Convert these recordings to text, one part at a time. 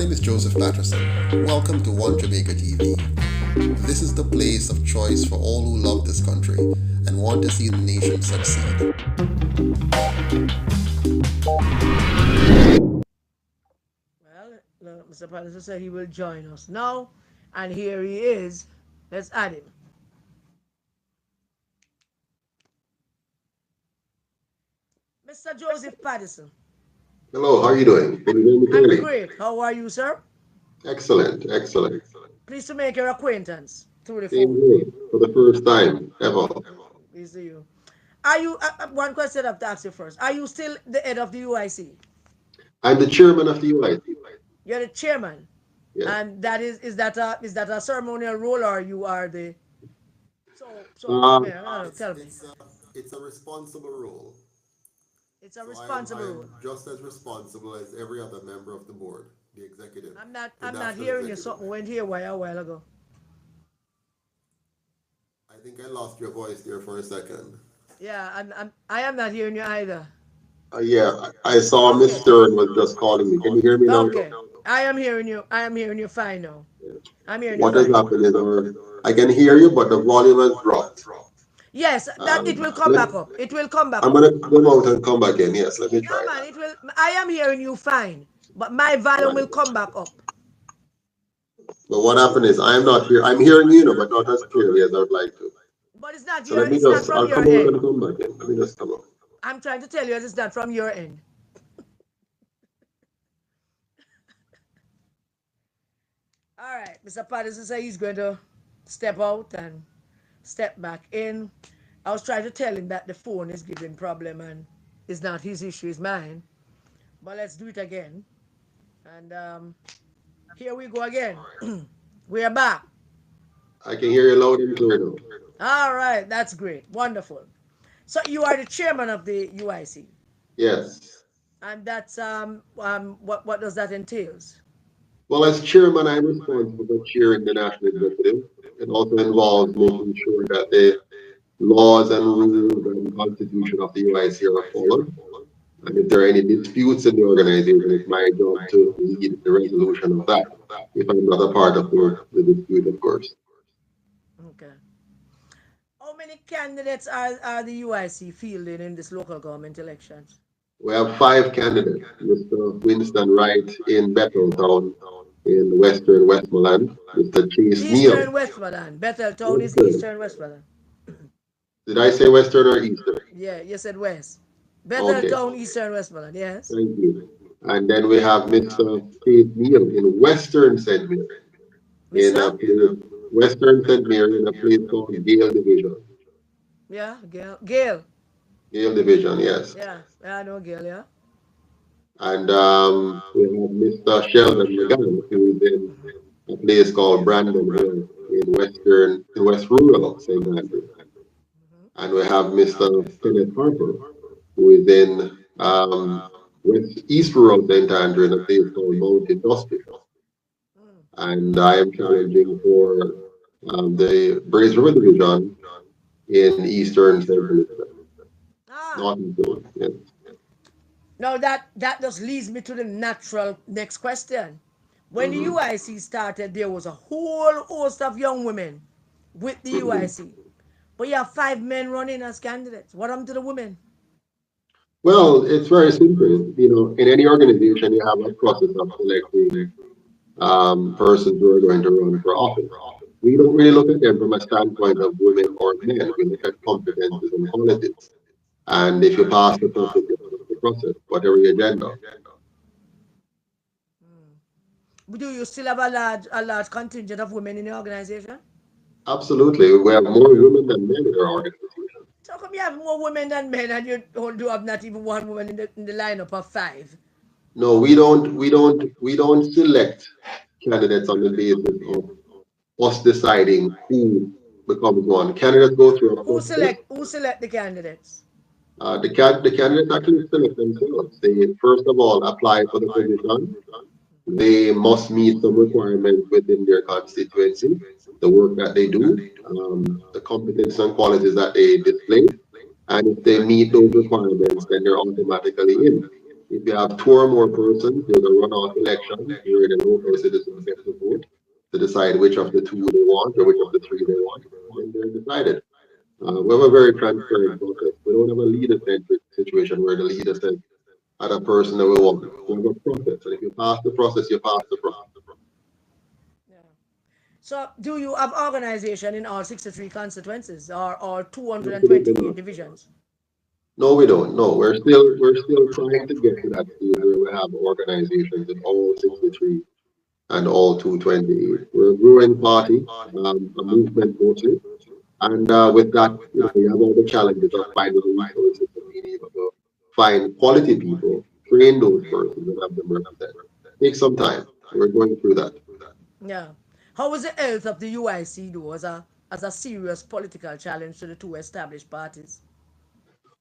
name is Joseph Patterson. Welcome to One Jamaica TV. This is the place of choice for all who love this country and want to see the nation succeed. Well, Mr. Patterson said he will join us now, and here he is. Let's add him. Mr. Joseph Patterson. Hello, how are you doing? Can you hear me I'm clearly? great. How are you, sir? Excellent, excellent. Pleased to make your acquaintance through the Same phone. here for the first time ever. Pleased to you. Are you, one question I have to ask you first. Are you still the head of the UIC? I'm the chairman of the UIC. You're the chairman. Yes. And is that a ceremonial role, or you are the so Uh, man, I don't know, It's tell me. it's a it's a responsible role. It's a So I'm responsible I'm role. just as responsible as every other member of the board, the executive, I'm not the I'm not national hearing you. executive. Something went here a while ago. I think I lost your voice there for a second. Yeah, I am not hearing you either. yeah, I saw Miss Okay. Stern was just calling me. Can you hear me now? Okay. I am hearing you. I am hearing you fine now. Yeah. I'm hearing you What has fine. happened is, I can hear you, but the volume has dropped. Yes, that it will come Let, back up. It will come back I'm up. gonna come out and come back in. Yes, let me No try man, that. it will I am hearing you fine. But my volume Right. will come back up. But what happened is, I'm not here. I'm hearing you, but not as clearly as I would like to. But it's not So your let me it's not just, from I'll your come out and end. come back in. Let me just come out. I'm trying to tell you it's not from your end. All right, Mr. Patterson said he's going to step out and step back in. I was trying to tell him that the phone is giving problem and it's not his issue, it's mine. But let's do it again. And here we go again. We are back. I can hear you loud and clear now. All right, that's great. Wonderful. So you are the chairman of the UIC. Yes. And that's what does that entails? Well, as chairman, I'm responsible for chairing the national executive. It also involves making sure that the laws and rules and constitution of the UIC are followed. And if there are any disputes in the organization, it's my job to lead the resolution of that. If I'm not a part of the dispute, of course. Okay. How many candidates are the UIC fielding in this local government elections? We have five candidates. Mr. Winston Wright in Betheltown in Western Westmoreland. Mr. Chase Neal. Eastern Westmoreland. Betheltown is Western. Eastern Westmoreland. Did I say Western or Eastern? Yeah, you said West. Okay, Betheltown, Eastern Westmoreland, yes. thank you. And then we have Mr. Chase Neal in Western St. Mary, in a Mr. place, Western St. Mary, in a place called Gale Division. Yeah, Gail. Gail. Gale Division, yes. Yeah, I know Gail, yeah. And we have Mr. Sheldon McGann, who is in a place called Brandon Hill in West Rural St. Andrew. And we have Mr. Kenneth Harper, who is in West East Rural St. Andrew in a place called Mount Industrial. Mm. And I am challenging for the Braze River Division in Eastern St. Elizabeth, Ah, Northeastern. Yes. now that just leads me to the natural next question. When the Hmm. UIC started, there was a whole host of young women with the Hmm. UIC. But you have five men running as candidates. What happened to the women? Well, it's very simple. In any organization, you have a process of selecting persons who are going to run for office. We don't really look at them from a standpoint of women or men. We look at competences and qualities. And if you pass the process, you pass the process, whatever your agenda. Do you still have a large contingent of women in the organization? Absolutely. We have more women than men in our organization. So how come you have more women than men and you don't do have not even one woman in the lineup of five? No, we don't select candidates on the basis of us deciding who becomes one. Candidates go through a Who process. select who select the candidates? The candidates actually select themselves. They first of all apply for the position. They must meet some requirements within their constituency, the work that they do, the competence and qualities that they display. And if they meet those requirements, then they're automatically in. If you have two or more persons, there's a runoff election where the local citizens get to vote to decide which of the two they want or which of the three they want, and then they're decided. We have a very transparent process. We don't have a leader-centric situation where the leader says, "At a person that we want." We have a process, and if you pass the process, you pass the process. Yeah. So, do you have organization in all 63 constituencies or all Absolutely 228 not. divisions? No, we don't. No, we're still trying to get to that stage where we have organizations in all 63 and all 228. We're a growing party, a movement mostly. And with that, we have all the challenges of finding the resources and being able to find quality people, train those persons, and have them represent. Takes some time. We're going through that. Yeah. How was the health of the UIC though as a serious political challenge to the two established parties?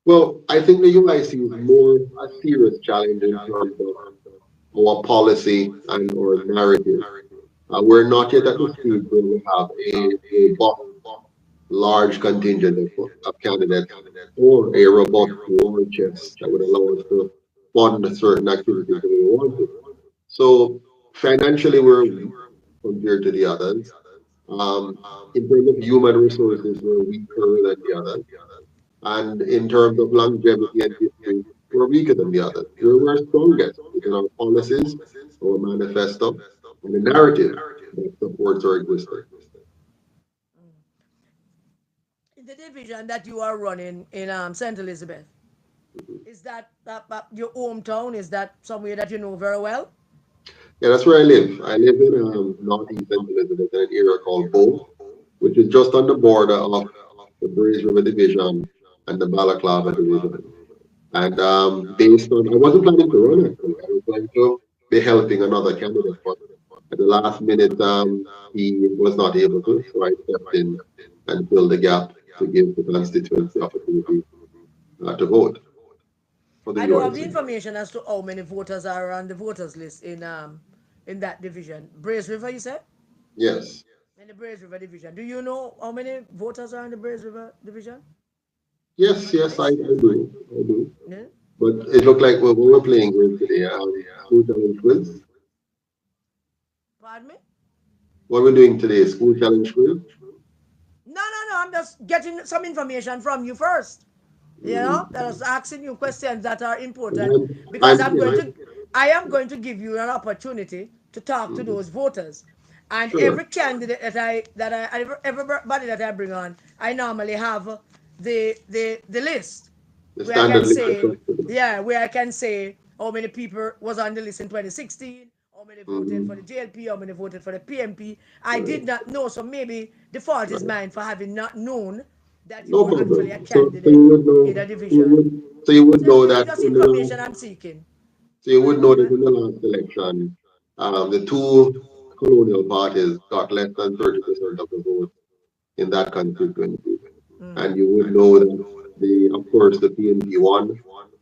Well, I think the UIC is more a serious challenge in terms of our policy and our narrative. We're not yet at the stage where we have a robust, large contingent of candidates or a robust war chest that would allow us to fund certain activities that we want to. So financially, we're weak compared to the others. Um, in terms of human resources, we're weaker than the others. And in terms of longevity and history, we're weaker than the others. We're strongest within our policies, our manifesto, and the narrative that supports our existence. In the division that you are running in St. Elizabeth, is that your hometown? Is that somewhere that you know very well? Yeah, that's where I live. I live in northeast St. Elizabeth in an area called Bow, which is just on the border of the Braze River Division and the Balaclava Division. And based on, I wasn't planning to run actually. I was going to be helping another candidate, but at the last minute, he was not able to, so I stepped in and filled the gap to give the constituency opportunity to vote for the I don't have the UIC. information as to how many voters are on the voters list in that division. Brace River, you said? Yes, In the Brace River division. Do you know how many voters are in the Brace River division yes, on the yes, I, list? I do, I do. Yeah. But it looked like what we're playing with today, school challenge quiz. Pardon me? What we're doing today is school challenge quiz. No, no, no. I'm just getting some information from you first. You know, Mm. that was asking you questions that are important And because I'm, I am going to give you an opportunity to talk to mhm, those voters. And sure, every candidate everybody that I bring on, I normally have the list the where I can standard list of say, questions. yeah, where I can say how many people was on the list in 2016, how many voted for the Mm-hmm. JLP, how many voted for the PNP. I Right, did not know, so maybe the fault is right. mine for having not known that you No were actually problem. a So candidate you would in know, a division. you would know This is that just in the last, information I'm seeking. so you would know that in the last election, the two colonial parties got less than 30% of the vote in that constituency. And you would know that of course, the PNP won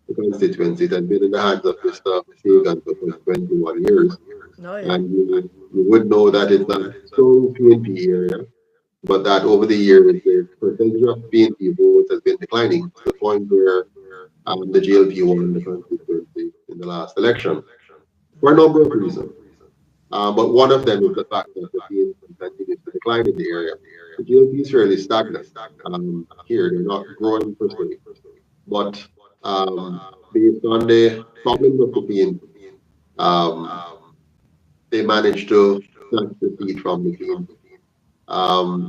the constituency. It had been in the hands of Mr. Hagan for 21 years. Oh yeah. And you would know that it's a strong PNP area, but that over the years, the percentage of PNP votes has been declining to the point where the GLP won the constituency in the last election for a number of reasons. But one of them is the fact that the PNP continues to decline in the area. The GLP is fairly stagnant here. They're not growing per se. But based on the problems of the PNP, um, they managed to snatch the seat from the PNP.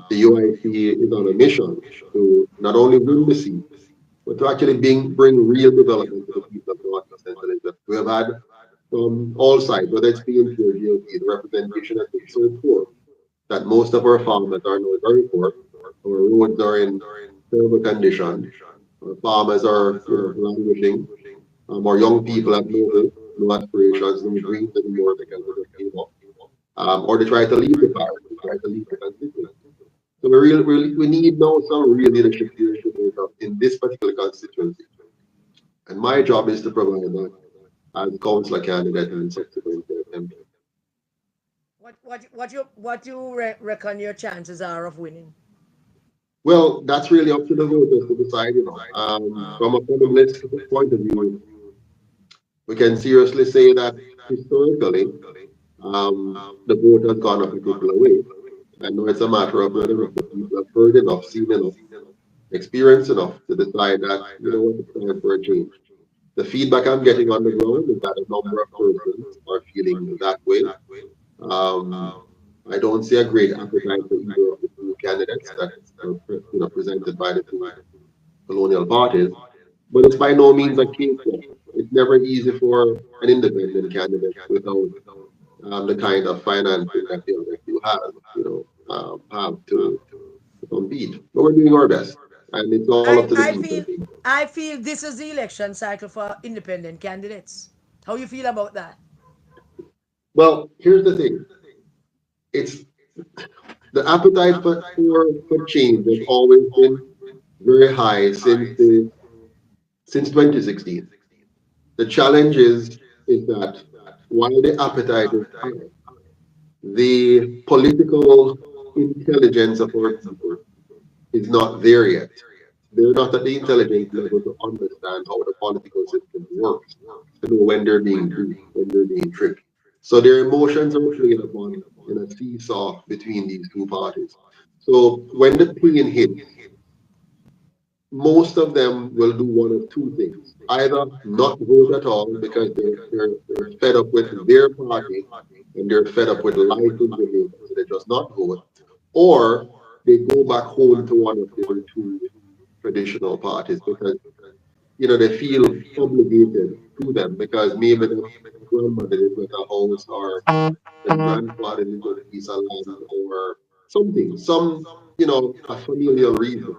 The UIC is on a mission to not only win the seat, but to actually bring real development to the people of Northeast St. Elizabeth. We have had from all sides, whether it's PNP or GOP, the representation has been so poor that most of our farmers are now very poor. Our roads are in terrible condition. Our farmers are, languishing. Our young people have no hope, no aspirations, no dreams anymore because they just gave up. Or they try to leave the party, they try to leave the constituency. So we need now some real leadership here in Jamaica in this particular constituency. And my job is to provide that as councillor candidate and subsequent MP. What you reckon your chances are of winning? Well, that's really up to the voters to decide. From a fundamentalist point of view, We can seriously say that historically, the vote has gone a particular way. I know it's a matter of whether the people have heard enough, seen enough, experienced enough to decide that, you know what, it's time for a change. The feedback I'm getting on the ground is that a number of persons are feeling that way. Um, I don't see a great appetite for either of the two candidates that are presented by the two colonial parties, but it's by no means a cakewalk. It's never easy for an independent candidate without the kind of financing that the other two have to compete. But we're doing our best, and it's all up to the I people. feel I feel this is the election cycle for independent candidates. How you feel about that? Well, here's the thing: it's the appetite for change has always been very high since 2016. The challenge is that while the appetite is high, the political intelligence of our people is not there yet. They're not at the intelligence level to understand how the political system works, to know when they're being duped, when they're being tricked. So their emotions are played upon in a seesaw between these two parties. So when the pain hits, most of them will do one of two things. Either not vote at all because they're fed up with their party and they're fed up with life in Jamaica, so they just not vote, or they go back home to one of their two traditional parties because they feel obligated to them because maybe the grandmother is with a house or the grandfather is with a piece of land or something, a familial reason.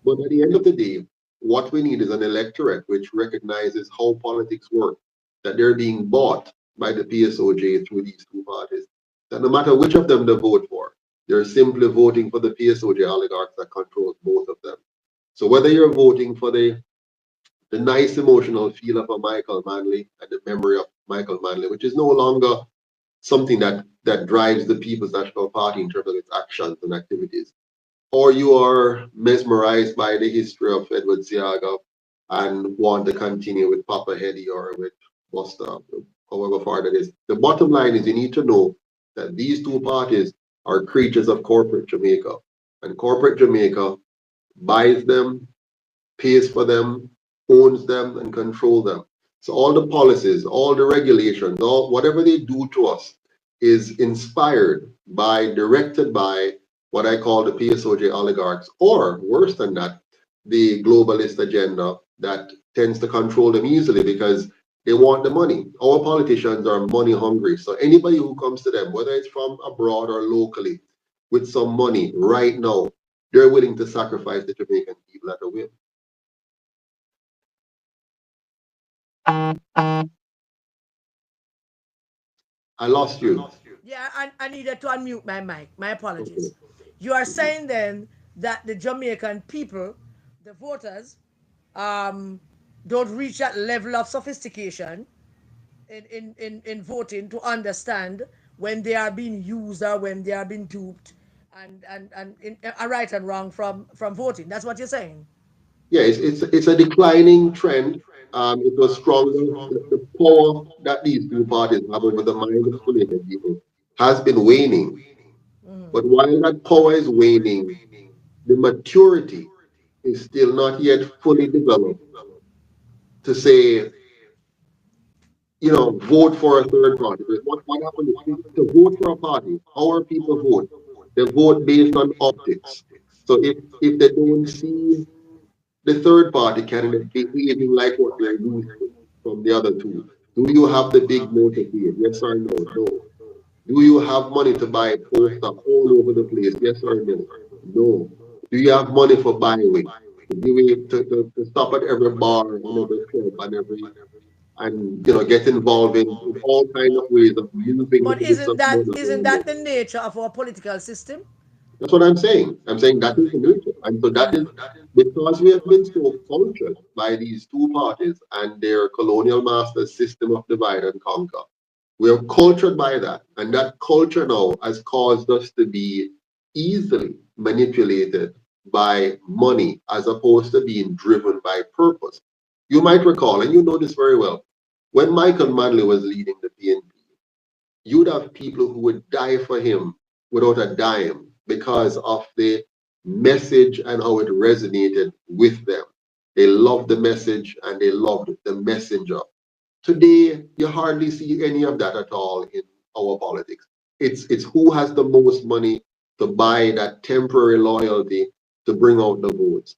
But at the end of the day, what we need is an electorate which recognizes how politics work, that they're being bought by the PSOJ through these two parties. That no matter which of them they vote for, they're simply voting for the PSOJ oligarchs that controls both of them. So whether you're voting for the nice emotional feel of a Michael Manley and the memory of Michael Manley, which is no longer something that drives the People's National Party in terms of its actions and activities, or you are mesmerized by the history of Edward Siaga and want to continue with Papa Heddy or with Buster, however far that is. The bottom line is you need to know that these two parties are creatures of corporate Jamaica. And corporate Jamaica buys them, pays for them, owns them, and control them. So all the policies, all the regulations, all whatever they do to us is inspired by, directed by what I call the PSOJ oligarchs, or worse than that, the globalist agenda that tends to control them easily because they want the money. Our politicians are money hungry. So anybody who comes to them, whether it's from abroad or locally, with some money right now, they're willing to sacrifice the Jamaican people at the will. I lost you. Yeah, I needed to unmute my mic. My Okay. apologies. You are saying then that the Jamaican people, the voters, um, don't reach that level of sophistication in voting to understand when they are being used or when they are being duped and a right and wrong from voting. That's what you're saying. Yeah, it's a declining trend. It was stronger. The power that these two parties have over the mind of Jamaican people has been waning. But while that power is waning, the maturity is still not yet fully developed to say, vote for a third party. Because what happened is to vote for a party, our people vote. They vote based on optics. So if they don't see the third party candidate behaving like what they're used to from the other two. Do you have the big motorcade? Yes or no? No. Do you have money to buy poster all over the place? Yes or no? No. Do you have money for byway? Do we to stop at every bar and every club and get involved in all kinds of ways of moving the But bits of money isn't around? that the nature of our political system? That's what I'm saying. I'm saying that is the nature. And so that is because we have been so cultured by these two parties and their colonial masters system of divide and conquer. We are cultured by that. And that culture now has caused us to be easily manipulated by money as opposed to being driven by purpose. You might recall, and you know this very well, When Michael Manley was leading the PNP, you'd have people who would die for him without a dime because of the message and how it resonated with them. They loved the message and they loved the messenger. Today, you hardly see any of that at all in our politics. It's who has the most money to buy that temporary loyalty to bring out the votes.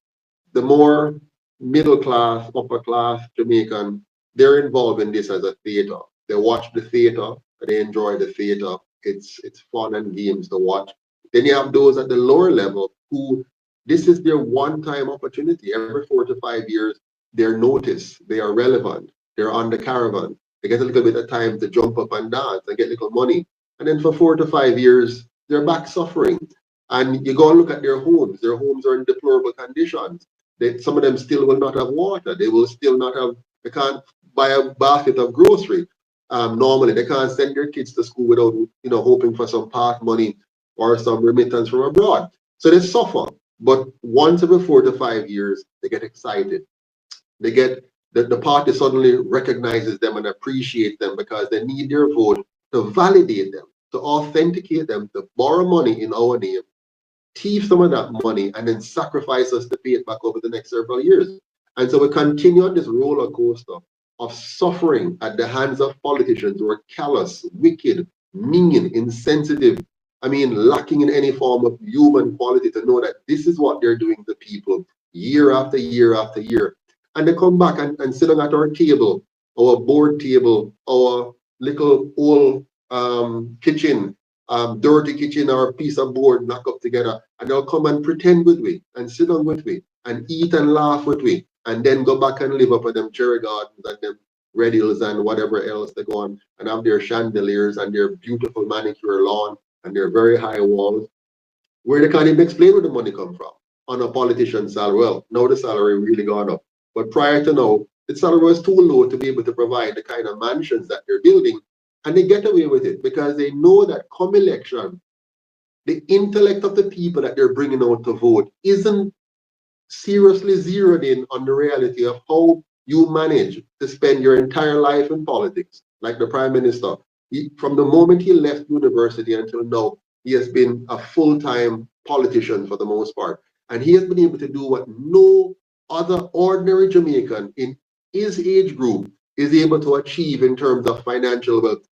The more middle class, upper class Jamaican, they're involved in this as a theater. They watch the theater, they enjoy the theater. It's fun and games to watch. Then you have those at the lower level who this is their one-time opportunity. Every 4 to 5 years, they're noticed, they are relevant, they're on the caravan. They get a little bit of time to jump up and dance and get little money. And then for 4 to 5 years, they're back suffering. And you go and look at their homes. Their homes are in deplorable conditions. Some of them still will not have water. They will still not have, they can't buy a basket of grocery. Normally, they can't send their kids to school without, hoping for some part money or some remittance from abroad. So they suffer. But once every 4 to 5 years, they get excited. They get the party suddenly recognizes them and appreciates them because they need their vote to validate them, to authenticate them, to borrow money in our name, thief some of that money, and then sacrifice us to pay it back over the next several years. And so we continue on this roller coaster of suffering at the hands of politicians who are callous, wicked, mean, insensitive. I mean, lacking in any form of human quality to know that this is what they're doing to people year after year after year. And they come back and sit down at our table, our board table, our little old kitchen, dirty kitchen or a piece of board knock up together, and they'll come and pretend with me and sit down with me and eat and laugh with me, and then go back and live up at them cherry gardens and them red hills and whatever else they go on and have their chandeliers and their beautiful manicure lawn and their very high walls, where they can't even explain where the money come from on a politician's salary. Well, now the salary really gone up. But prior to now, the salary was too low to be able to provide the kind of mansions that they're building. And they get away with it because they know that come election, the intellect of the people that they're bringing out to vote isn't seriously zeroed in on the reality of how you manage to spend your entire life in politics, like the Prime Minister. From the moment he left university until now, he has been a full-time politician for the most part. And he has been able to do what no other ordinary Jamaican in his age group is able to achieve in terms of financial wealth.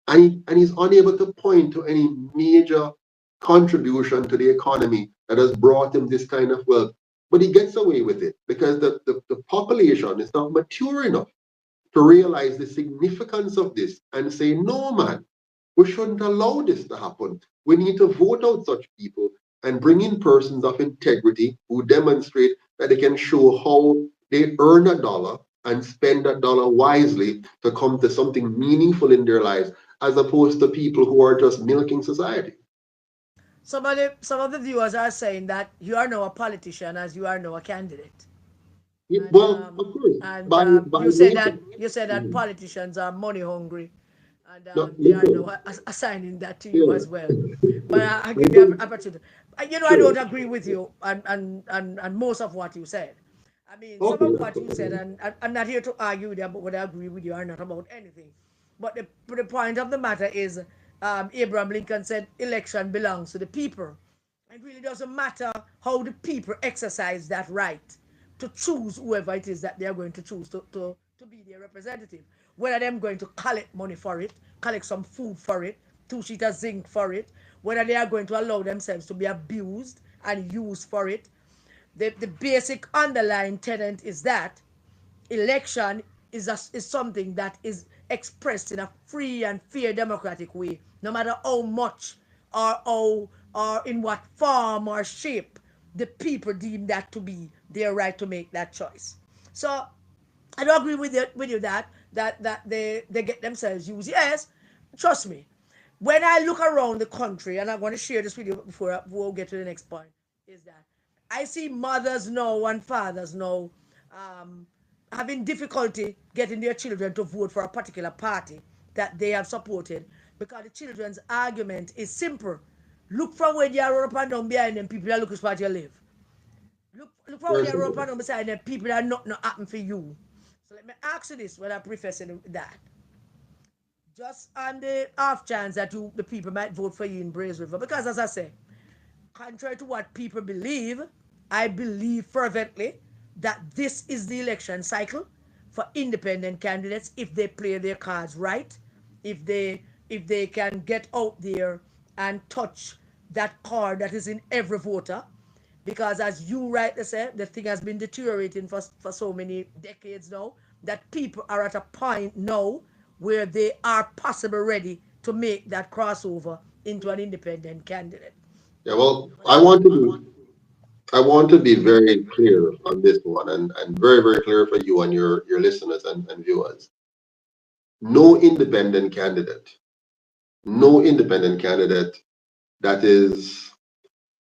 And he's unable to point to any major contribution to the economy that has brought him this kind of wealth. But he gets away with it because the population is not mature enough to realize the significance of this and say, no, man, we shouldn't allow this to happen. We need to vote out such people and bring in persons of integrity who demonstrate that they can show how they earn a dollar and spend that dollar wisely to come to something meaningful in their lives, as opposed to people who are just milking society. Some of the viewers are saying that you are now a politician as you are now a candidate. Yeah, And well, um, of course, and by you say nature. that Mhm. politicians are money hungry, and No, they are listen, now assigning that to you yeah, as well. But I give you an listen, opportunity. I sure. don't agree with you and most of what you said. I mean, some Okay, of that's what you said, fine. and I'm not here to argue with you about whether I agree with you or not about anything. But the point of the matter is, Abraham Lincoln said, election belongs to the people. It really doesn't matter how the people exercise that right to choose whoever it is that they are going to choose to be their representative. Whether they're going to collect money for it, collect some food for it, 2 sheet of zinc for it, whether they are going to allow themselves to be abused and used for it. The basic underlying tenet is that election is something that is expressed in a free and fair democratic way, no matter how much or in what form or shape the people deem that to be their right to make that choice. So I don't agree with you that they get themselves used. Yes, trust me. When I look around the country, and I'm going to share this with you before we get to the next point, is that I see mothers now and fathers now um, having difficulty getting their children to vote for a particular party that they have supported because the children's argument is simple. Look from where they are up and down behind them, people that look as what you live. Look from where Very they are up simple. and down beside them, people that not happen for you. So let me ask you this when I'm prefacing that. Just on the off chance that the people might vote for you in Braze River. Because as I say, contrary to what people believe, I believe fervently that this is the election cycle for independent candidates if they play their cards right, if they can get out there and touch that card that is in every voter. Because as you rightly said, the thing has been deteriorating for so many decades now that people are at a point now where they are possibly ready to make that crossover into an independent candidate. Yeah, well, I want to be very clear on this one, and very, very clear for you and your listeners and viewers. No independent candidate, no independent candidate that is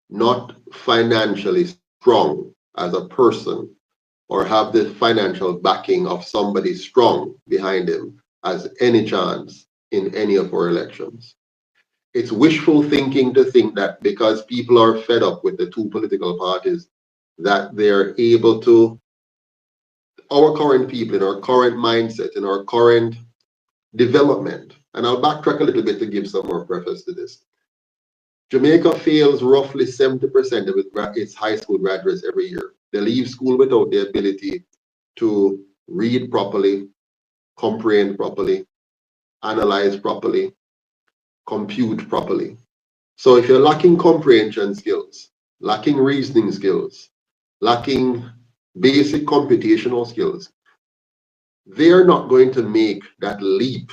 not financially strong as a person or have the financial backing of somebody strong behind him has any chance in any of our elections. It's wishful thinking to think that because people are fed up with the two political parties, that they're able to, our current people, in our current mindset, in our current development. And I'll backtrack a little bit to give some more preface to this. Jamaica fails roughly 70% of its high school graduates every year. They leave school without the ability to read properly, comprehend properly, analyze properly, compute properly. So if you're lacking comprehension skills, lacking reasoning skills, lacking basic computational skills, they're not going to make that leap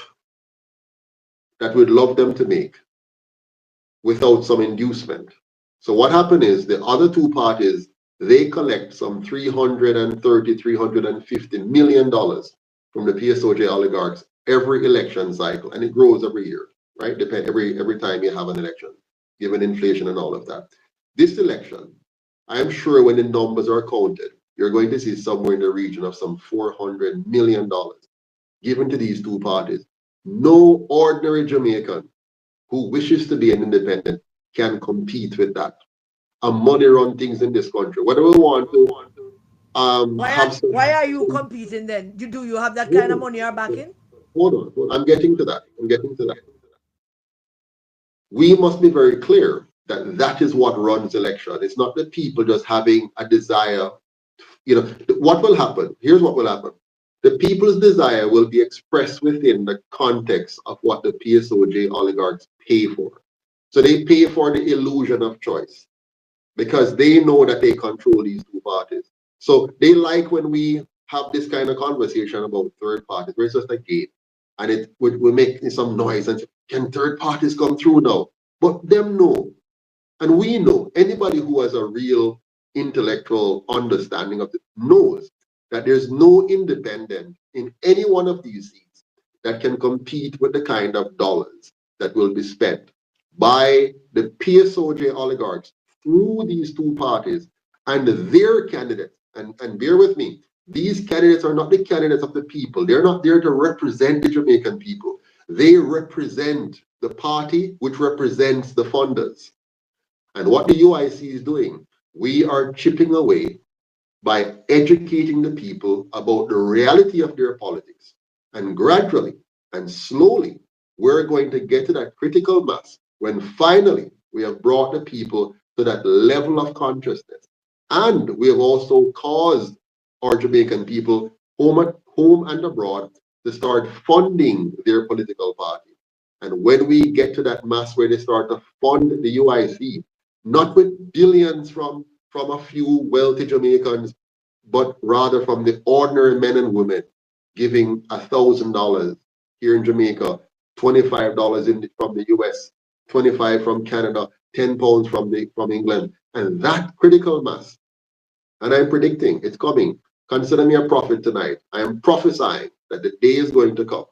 that we'd love them to make without some inducement. So what happened is the other two parties, they collect some 330, $350 million from the PSOJ oligarchs every election cycle, and it grows every year, right? Depend every time you have an election, given inflation and all of that. This election, I am sure when the numbers are counted, you're going to see somewhere in the region of some $400 million given to these two parties. No ordinary Jamaican who wishes to be an independent can compete with that. And money run things in this country. Whether we want to have some, Why are you competing then? Do you have that hold kind of on, money or backing? I'm getting to that. I'm getting to that. We must be very clear that that is what runs election. It's not the people just having a desire. What will happen? Here's what will happen. The people's desire will be expressed within the context of what the PSOJ oligarchs pay for. So they pay for the illusion of choice because they know that they control these two parties. So they like when we have this kind of conversation about third parties, where it's just a game and it would make some noise and say, can third parties come through now? But them know, and we know, anybody who has a real intellectual understanding of it knows that there's no independent in any one of these seats that can compete with the kind of dollars that will be spent by the PSOJ oligarchs through these two parties and their candidates. And bear with me, these candidates are not the candidates of the people. They're not there to represent the Jamaican people. They represent the party which represents the funders. And what the UIC is doing, we are chipping away by educating the people about the reality of their politics. And gradually and slowly, we're going to get to that critical mass when finally we have brought the people to that level of consciousness. And we have also caused our Jamaican people, home and abroad, to start funding their political party. And when we get to that mass where they start to fund the UIC, not with billions from a few wealthy Jamaicans, but rather from the ordinary men and women giving $1,000 here in Jamaica, $25 from the US, 25 from Canada, £10 from England, and that critical mass. And I'm predicting it's coming. Consider me a prophet tonight. I am prophesying that the day is going to come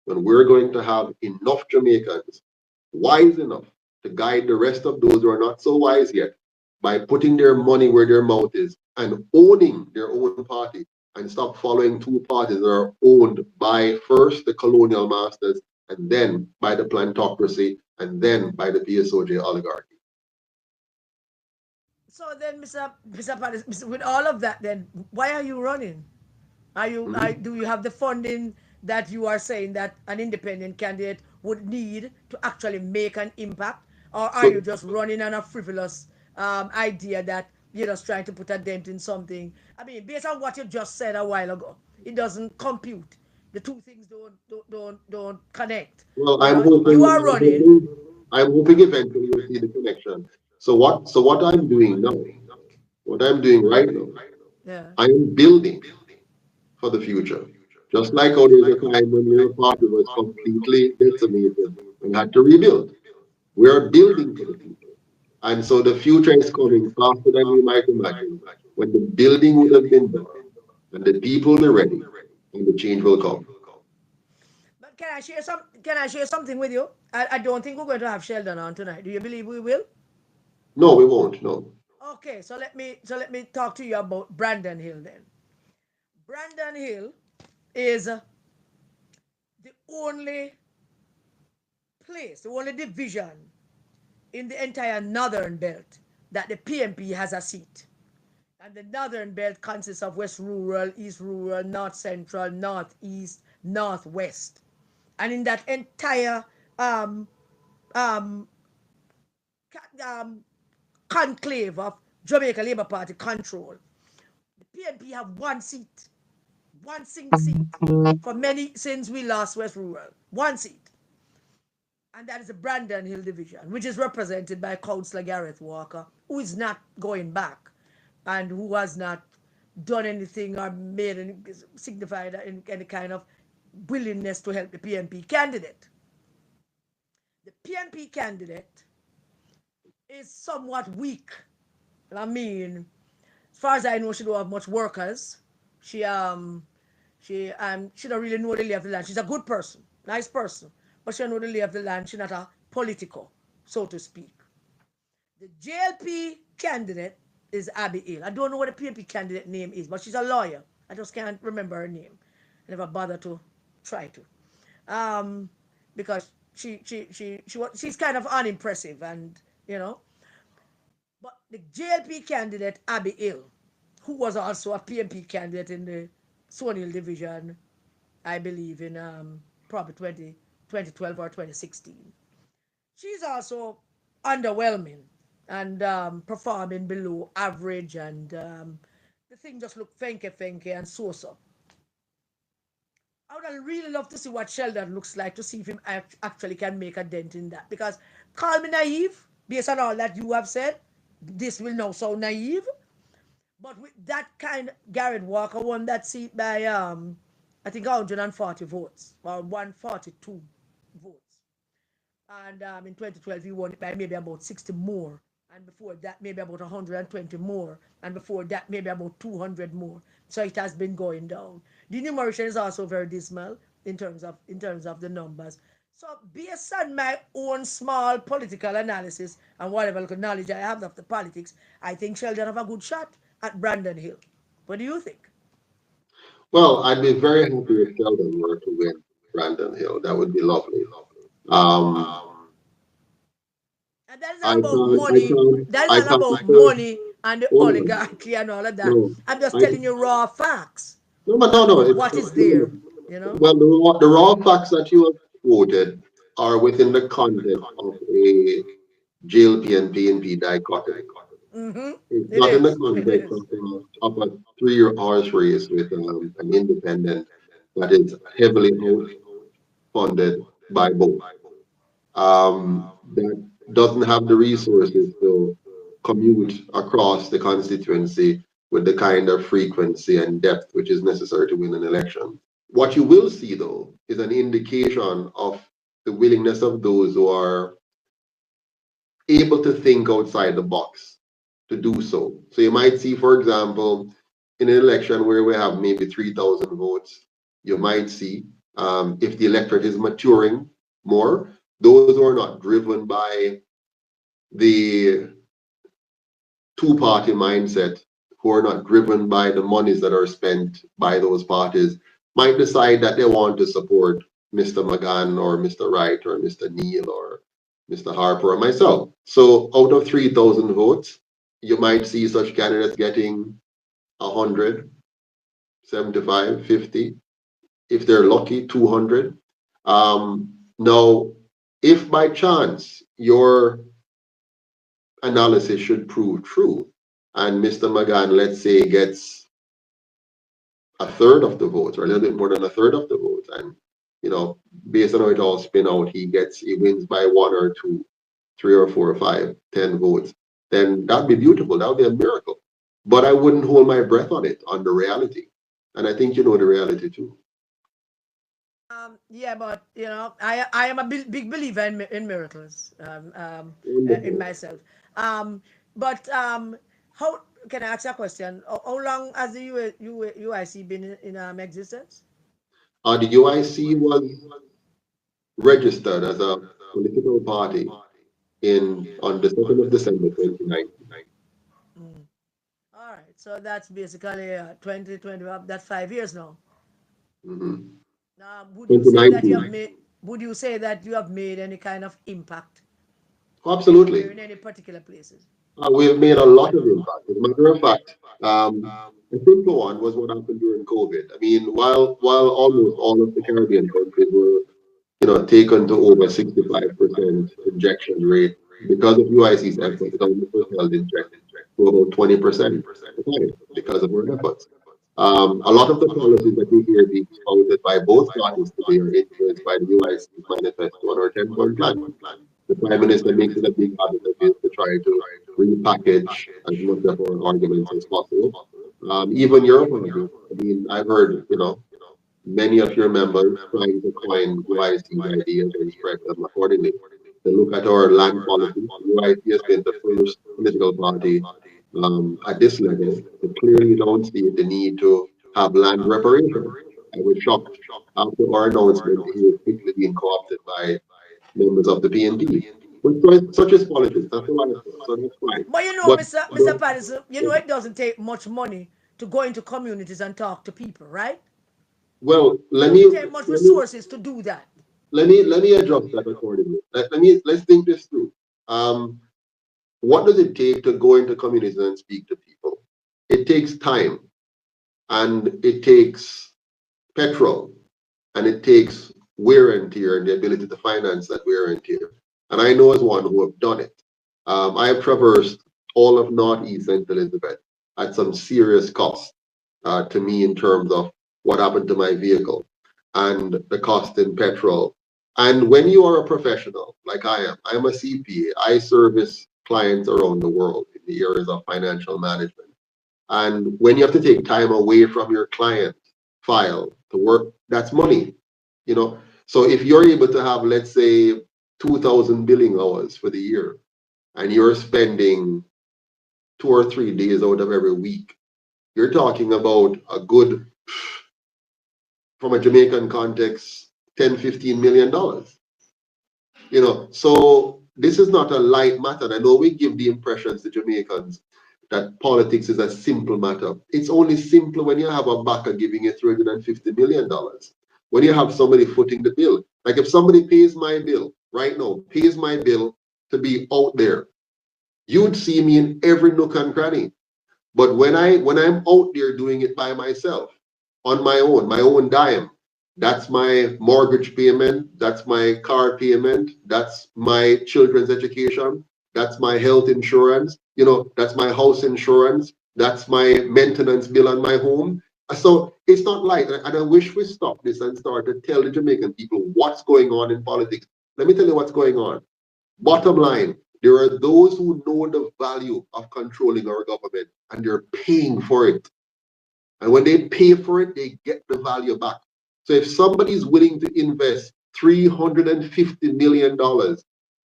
when we're going to have enough Jamaicans wise enough to guide the rest of those who are not so wise yet by putting their money where their mouth is and owning their own party and stop following two parties that are owned by first the colonial masters and then by the plantocracy and then by the PSOJ oligarchy. So then, Mr. Patterson, with all of that, then why are you running? Do you have the funding that you are saying that an independent candidate would need to actually make an impact, or are you So, just running on a frivolous idea that you're just trying to put a dent in something? I mean, based on what you just said a while ago, it doesn't compute. The two things don't connect. well, You I'm know, hoping, you are I'm running. hoping, I'm hoping eventually you'll see the connection. So what I'm doing now, what I'm doing right now, Yeah. I am building for the future. Just like how there was a time when your party was completely decimated and had to rebuild. We are building for the future. And so the future is coming faster than we might imagine. When the building would have been done and the people will be ready and the change will come. But Can I share something with you? I don't think we're going to have Sheldon on tonight. Do you believe we will? No, we won't. No. Okay, so let me talk to you about Brandon Hill then. Brandon Hill is the only place, the only division in the entire northern belt that the PNP has a seat. And the northern belt consists of West Rural, East Rural, North Central, Northeast, Northwest. And in that entire um, um, um, conclave of Jamaica Labour Party control, the PNP have one seat, one single seat for many since we lost West Rural. One seat. And that is the Brandon Hill division, which is represented by Councillor Gareth Walker, who is not going back and who has not done anything or made any signified any kind of willingness to help the PNP candidate. The PNP candidate is somewhat weak. I mean, as far as I know, she don't have much workers. She she don't really know the lay of the land. She's a good person, nice person, but she don't know the lay of the land. She's not a political, so to speak. The JLP candidate is Abby Hill. I don't know what the PNP candidate name is, but she's a lawyer. I just can't remember her name. I never bother to try to, because she's kind of unimpressive, and you know. But the JLP candidate Abby Hill, who was also a PNP candidate in the Sonil division, I believe in probably 2012 or 2016. She's also underwhelming and performing below average, and the thing just looked fenke and so. I would really love to see what Sheldon looks like to see if he actually can make a dent in that. Because call me naive, based on all that you have said, this will now sound naive. But with that kind, Garrett Walker won that seat by I think 140 votes or 142 votes. And in 2012 he won it by maybe about 60 more, and before that maybe about 120 more, and before that maybe about 200 more. So it has been going down. The numeration is also very dismal in terms of the numbers. So based on my own small political analysis and whatever little knowledge I have of the politics, I think Sheldon have a good shot at Brandon Hill. What do you think? Well, I'd be very happy if Sheldon were to win Brandon Hill. That would be lovely. Um, And that is I not about can't, I money. can't, That is I not can't, about money and the hold on. oligarchy and all of that. No, I'm just I, telling you raw facts no, but no, about it's, what no, is no. there, you know? Well, the raw facts that you have quoted are within the context of a JLP and PNP dichotomy. Mm-hmm. It's It not in the is. It context is. of a 3 year horse race with an independent that is heavily funded by both. That doesn't have the resources to commute across the constituency with the kind of frequency and depth which is necessary to win an election. What you will see, though, is an indication of the willingness of those who are able to think outside the box to do so. So you might see, for example, in an election where we have maybe 3,000 votes, you might see if the electorate is maturing more, those who are not driven by the two-party mindset, who are not driven by the monies that are spent by those parties, might decide that they want to support Mr. McGann or Mr. Wright or Mr. Neal or Mr. Harper or myself. So out of 3,000 votes, you might see such candidates getting 100, 75, 50. If they're lucky, 200. Now, if by chance your analysis should prove true, and Mr. McGann, let's say, gets a third of the votes, or a little bit more than a third of the votes, and based on how it all spin out, he wins by one or two, three or four or five, 10 votes, then that'd be beautiful. That would be a miracle. But I wouldn't hold my breath on it, on the reality. And I think you know the reality too. Yeah, but I am a big believer in miracles. In Wonderful. myself. But how can I ask you a question? How long has the UIC been in existence? The UIC was registered as a political party on the 2nd of December 2019. Mm. All right, so that's basically 2020. That's 5 years now. Mhm. Would you say that you 2019. have made? Would you say that you have made any kind of impact anywhere Absolutely. in any particular places? We have made a lot of impact. As a matter of fact, a simple one was what happened during COVID. I mean, while almost all of the Caribbean countries were, taken to over 65% injection rate because of UIC's efforts, the government was held in check to about 20% at the time because of our efforts. A lot of the policies that we hear being spouted by both parties today are influenced by the UIC's manifesto and our 10-point plan. The Prime Minister makes it a big habit of his to try to repackage as much of our arguments as possible. Even your party, I mean, I've heard, many of your members trying to coin UIC's ideas and spread them accordingly. To look at our land policy, UIC has been the first political party at this level to clearly demonstrate the need to have land reparation. I was shocked after our announcement that he was quickly being co-opted by members of the PNP. But such is politics. That's all I say. So that's fine. But you know, But, Mr. Patterson, it doesn't take much money to go into communities and talk to people, right? well, It let me doesn't take much let me resources to do that. let me adjust that accordingly. Let's think this through. Um, what does it take to go into communities and speak to people? It takes time, and it takes petrol, and it takes wear and tear and the ability to finance that wear and tear. And I know as one who have done it. I have traversed all of Northeast St. Elizabeth at some serious cost to me in terms of what happened to my vehicle and the cost in petrol. And when you are a professional, like I'm a CPA, I service clients around the world in the areas of financial management. And when you have to take time away from your client file to work, that's money, you know. So if you're able to have, let's say, 2,000 billing hours for the year, and you're spending 2 or 3 days out of every week, you're talking about a good, from a Jamaican context, 10, $15 million. So this is not a light matter. And I know we give the impressions to Jamaicans that politics is a simple matter. It's only simple when you have a backer giving you $350 million. When you have somebody footing the bill. Like if somebody pays my bill right now, pays my bill to be out there, you'd see me in every nook and cranny. But when I'm out there doing it by myself, on my own dime, that's my mortgage payment, that's my car payment, that's my children's education, that's my health insurance, that's my house insurance, that's my maintenance bill on my home. So it's not light. And I wish we stopped this and started to tell the Jamaican people what's going on in politics. Let me tell you what's going on. Bottom line, there are those who know the value of controlling our government and they're paying for it. And when they pay for it, they get the value back. So if somebody is willing to invest $350 million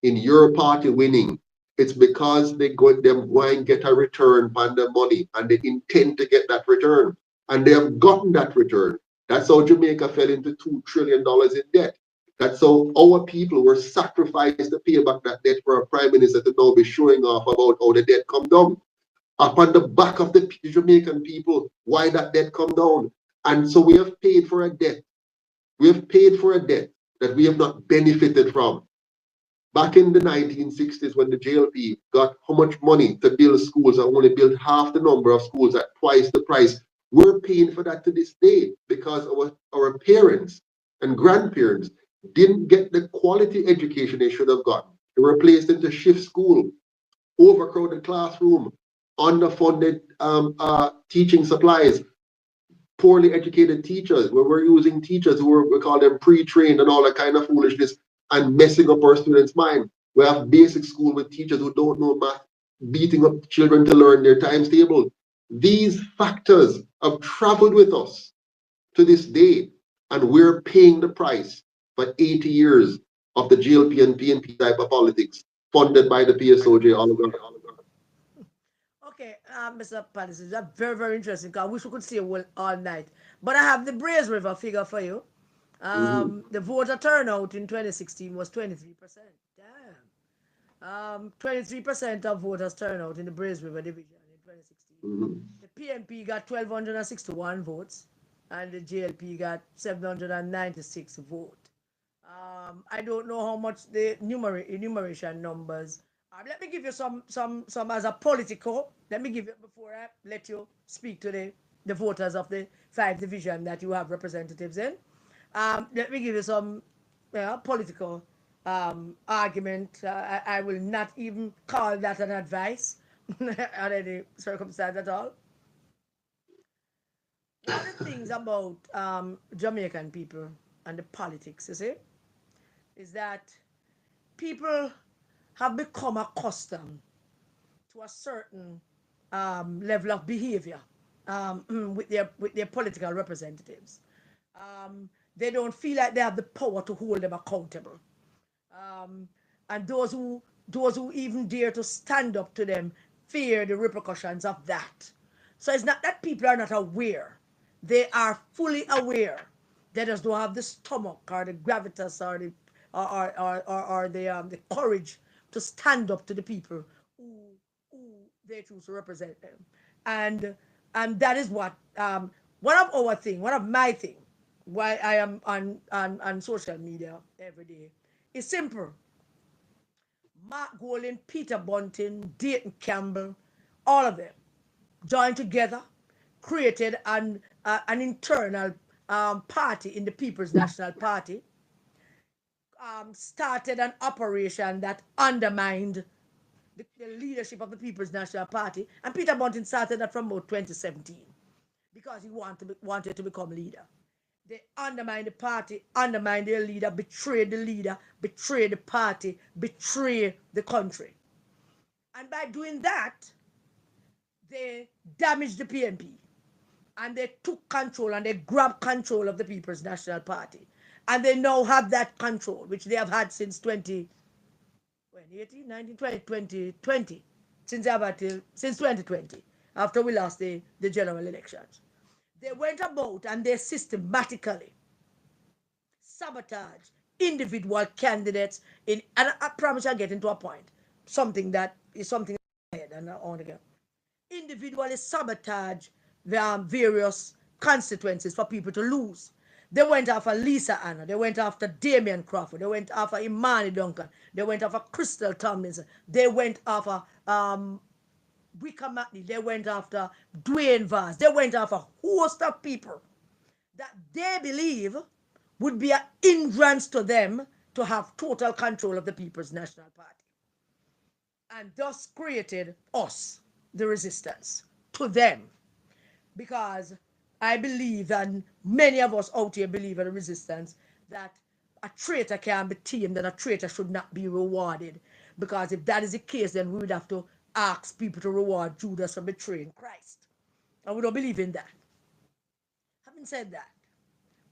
in your party winning, it's because them go and get a return on their money and they intend to get that return. And they have gotten that return. That's how Jamaica fell into $2 trillion in debt. That's how our people were sacrificed to pay back that debt for a prime minister to now be showing off about how the debt come down upon the back of the Jamaican people, why that debt come down. And so we have paid for a debt. We have paid for a debt that we have not benefited from. Back in the 1960s, when the JLP got how much money to build schools and only built half the number of schools at twice the price, We're paying for that to this day because our parents and grandparents didn't get the quality education they should have gotten. They were placed into shift school, overcrowded classroom, underfunded teaching supplies, poorly educated teachers, where we're using teachers who we call them pre-trained and all that kind of foolishness and messing up our students' mind. We have basic school with teachers who don't know math, beating up children to learn their times table. These factors have traveled with us to this day, and we're paying the price for 80 years of the GLP and PNP type of politics funded by the PSOJ oligarchy. Okay, Mr. Patterson, that's very, very interesting. 'Cause I wish we could see you all night. But I have the Braze River figure for you. Mm-hmm. The voter turnout in 2016 was 23%. Damn. 23% of voters turnout in the Braze River division in 2016. Mm-hmm. The PNP got 1,261 votes, and the JLP got 796 votes. I don't know how much the enumeration numbers. Let me give you some as a political. Let me give you before I let you speak to the voters of the 5 division that you have representatives in. Let me give you some political argument. I will not even call that an advice on any circumstance at all. One of the things about Jamaican people and the politics, you see, is that people have become accustomed to a certain level of behavior with their political representatives. They don't feel like they have the power to hold them accountable, and those who even dare to stand up to them fear the repercussions of that. So it's not that people are not aware; they are fully aware. They just don't have the stomach or the gravitas or the courage to stand up to the people who they choose to represent them. And and that is what one of my thing, why I am on social media every day, is simple. Mark Golding, Peter Bunting, Dayton Campbell, all of them joined together, created an internal party in the People's National Party, started an operation that undermined the leadership of the People's National Party. And Peter Bunting started that from about 2017 because he wanted to become leader. They undermined the party, undermined their leader, betrayed the leader, betrayed the party, betrayed the country. And by doing that, they damaged the PNP, and they took control and they grabbed control of the People's National Party. And they now have that control, which they have had since 2018, 19, 20, 2020, since 2020, after we lost the general elections. They went about and they systematically sabotage individual candidates and I promise I'll get into a point. Something ahead and I want to go. Individually sabotage the various constituencies for people to lose. They went after Lisa Anna. They went after Damian Crawford. They went after Imani Duncan. They went after Crystal Tomlinson. They went after Wicca Matney. They went after Dwayne Vaz. They went after a host of people that they believe would be an hindrance to them to have total control of the People's National Party. And thus created us, the resistance, to them. Because I believe, and many of us out here believe in the resistance, that a traitor can be tamed and a traitor should not be rewarded. Because if that is the case, then we would have to ask people to reward Judas for betraying Christ. And we don't believe in that. Having said that,